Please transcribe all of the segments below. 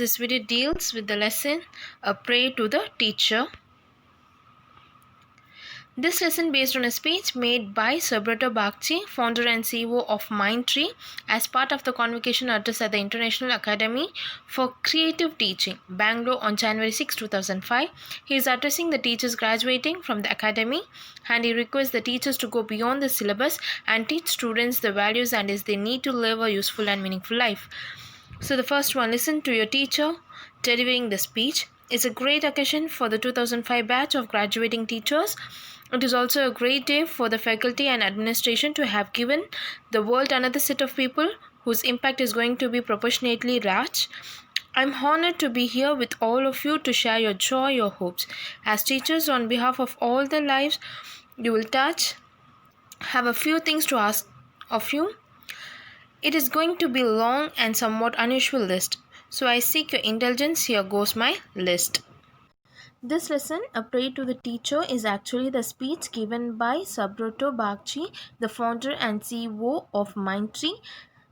This video deals with the lesson A Prayer to the Teacher. This lesson based on a speech made by Subrata Bagchi, founder and CEO of Mindtree, as part of the convocation address at the International Academy for Creative Teaching, Bangalore on January 6, 2005. He is addressing the teachers graduating from the academy, and he requests the teachers to go beyond the syllabus and teach students the values and is they need to live a useful and meaningful life. So the first one, listen to your teacher delivering the speech. It's a great occasion for the 2005 batch of graduating teachers. It is also a great day for the faculty and administration to have given the world another set of people whose impact is going to be proportionately large. I'm honored to be here with all of you to share your joy, your hopes. As teachers, on behalf of all the lives you will touch, have a few things to ask of you. It is going to be a long and somewhat unusual list, so I seek your indulgence. Here goes my list. This lesson, A Prayer to the Teacher, is actually the speech given by Subrata Bagchi, the founder and CEO of Mindtree.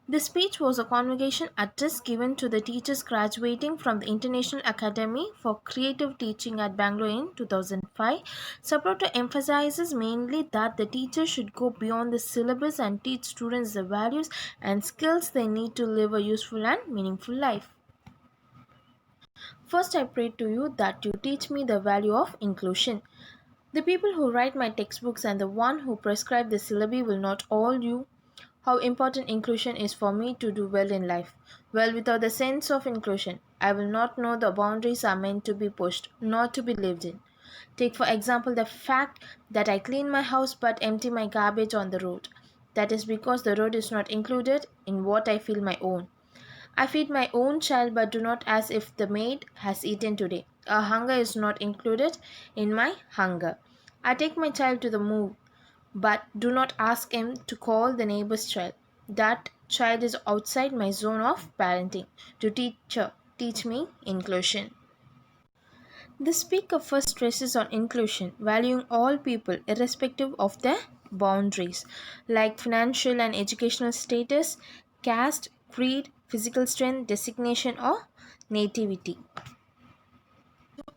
The speech was a convocation address given to the teachers graduating from the International Academy for Creative Teaching at Bangalore in 2005. Subrata emphasizes mainly that the teacher should go beyond the syllabus and teach students the values and skills they need to live a useful and meaningful life. First, I pray to you that you teach me the value of inclusion. The people who write my textbooks and the one who prescribe the syllabi will not all you how important inclusion is for me to do well in life. Well, without the sense of inclusion, I will not know the boundaries are meant to be pushed, not to be lived in. Take, for example, the fact that I clean my house but empty my garbage on the road. That is because the road is not included in what I feel my own. I feed my own child but do not ask if the maid has eaten today. A hunger is not included in my hunger. I take my child to the moon but do not ask him to call the neighbor's child. That child is outside my zone of parenting. To teacher, teach me inclusion. The speaker first stresses on inclusion, valuing all people irrespective of their boundaries, like financial and educational status, caste, creed, physical strength, designation, or nativity.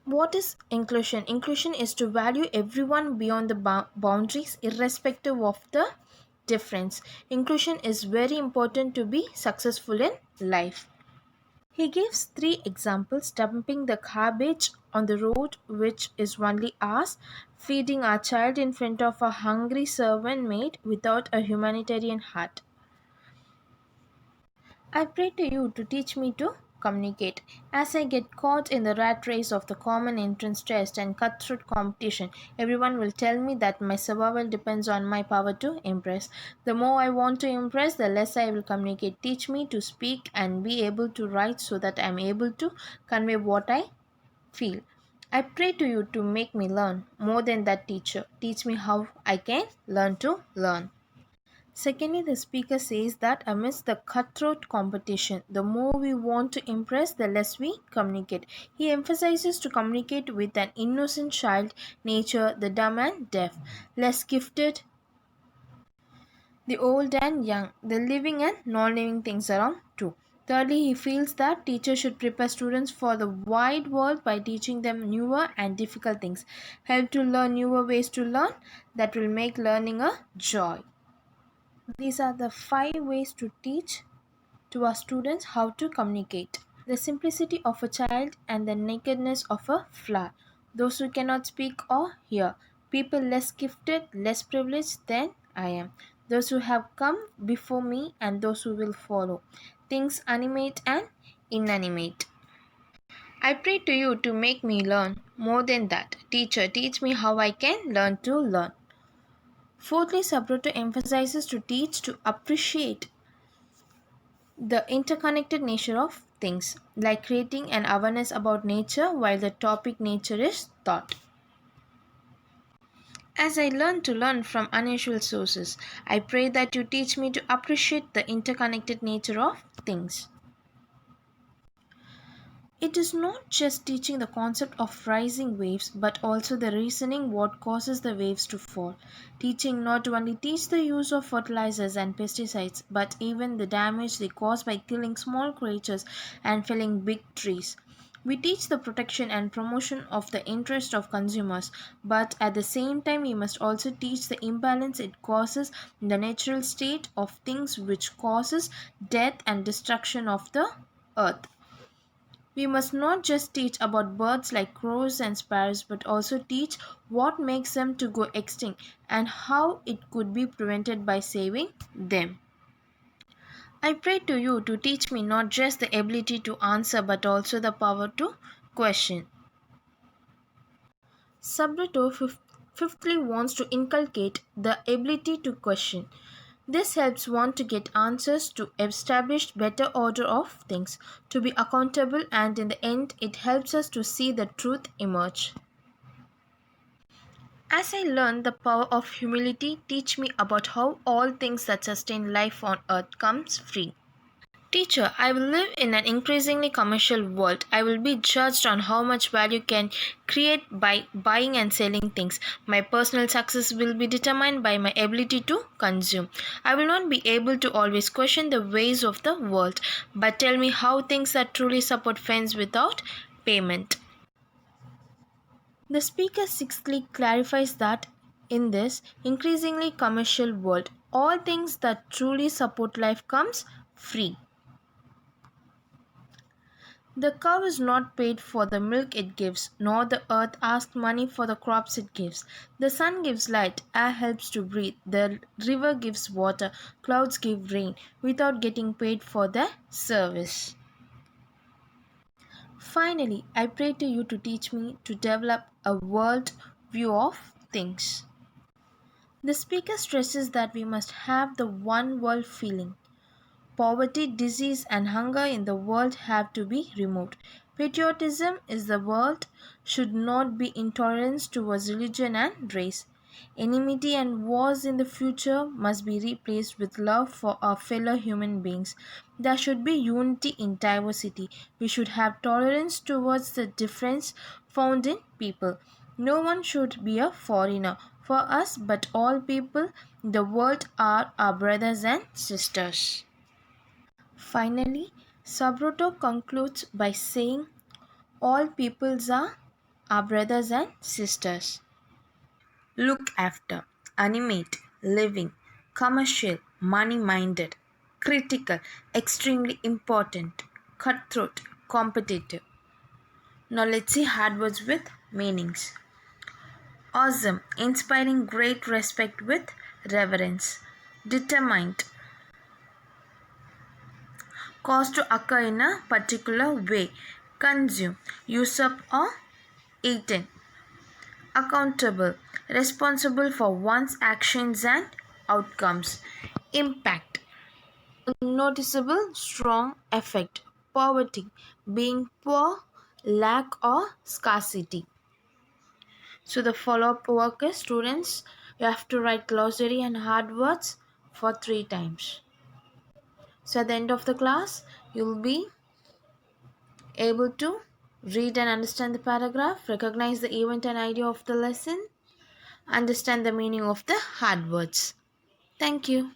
What is inclusion? Inclusion is to value everyone beyond the boundaries, irrespective of the difference. Inclusion is very important to be successful in life. He gives three examples: dumping the garbage on the road, which is only ours, feeding our child in front of a hungry servant maid without a humanitarian heart. I pray to you to teach me to communicate. As I get caught in the rat race of the common entrance test and cutthroat competition, everyone will tell me that my survival depends on my power to impress. The more I want to impress, the less I will communicate. Teach me to speak and be able to write so that I am able to convey what I feel. I pray to you to make me learn. More than that, teacher, teach me how I can learn to learn. Secondly, the speaker says that amidst the cutthroat competition, the more we want to impress, the less we communicate. He emphasizes to communicate with an innocent child nature, the dumb and deaf, less gifted, the old and young, the living and non-living things around too. Thirdly, he feels that teachers should prepare students for the wide world by teaching them newer and difficult things. Help to learn newer ways to learn that will make learning a joy. These are the 5 ways to teach to our students how to communicate. The simplicity of a child and the nakedness of a flower. Those who cannot speak or hear. People less gifted, less privileged than I am. Those who have come before me and those who will follow. Things animate and inanimate. I pray to you to make me learn. More than that, teacher, teach me how I can learn to learn. Fourthly, Subrata emphasizes to teach to appreciate the interconnected nature of things, like creating an awareness about nature while the topic nature is taught. As I learn to learn from unusual sources, I pray that you teach me to appreciate the interconnected nature of things. It is not just teaching the concept of rising waves but also the reasoning what causes the waves to fall. Teaching not only teach the use of fertilizers and pesticides but even the damage they cause by killing small creatures and felling big trees. We teach the protection and promotion of the interest of consumers, but at the same time we must also teach the imbalance it causes in the natural state of things which causes death and destruction of the earth. We must not just teach about birds like crows and sparrows but also teach what makes them to go extinct and how it could be prevented by saving them. I pray to you to teach me not just the ability to answer but also the power to question. Subreto fifthly wants to inculcate the ability to question. This helps one to get answers, to establish better order of things, to be accountable, and in the end it helps us to see the truth emerge. As I learn the power of humility, teach me about how all things that sustain life on earth comes free. Teacher, I will live in an increasingly commercial world. I will be judged on how much value can create by buying and selling things. My personal success will be determined by my ability to consume. I will not be able to always question the ways of the world, but tell me how things that truly support friends without payment. The speaker sixthly clarifies that in this increasingly commercial world, all things that truly support life comes free. The cow is not paid for the milk it gives, nor the earth asks money for the crops it gives. The sun gives light, air helps to breathe, the river gives water, clouds give rain, without getting paid for their service. Finally, I pray to you to teach me to develop a world view of things. The speaker stresses that we must have the one world feeling. Poverty, disease, and hunger in the world have to be removed. Patriotism is the world should not be intolerance towards religion and race. Enmity and wars in the future must be replaced with love for our fellow human beings. There should be unity in diversity. We should have tolerance towards the difference found in people. No one should be a foreigner for us, but all people in the world are our brothers and sisters. Finally, Sabroto concludes by saying, all peoples are our brothers and sisters. Look after, animate, living, commercial, money minded, critical, extremely important, cutthroat, competitive. Now let's see hard words with meanings. Awesome, inspiring great respect with reverence. Determined, cause to occur in a particular way. Consume, usurp or eaten. Accountable, responsible for one's actions and outcomes. Impact, noticeable, strong effect. Poverty, being poor, lack or scarcity. So the follow-up work is, students, you have to write glossary and hard words for 3 times. So at the end of the class, you will be able to read and understand the paragraph, recognize the event and idea of the lesson, understand the meaning of the hard words. Thank you.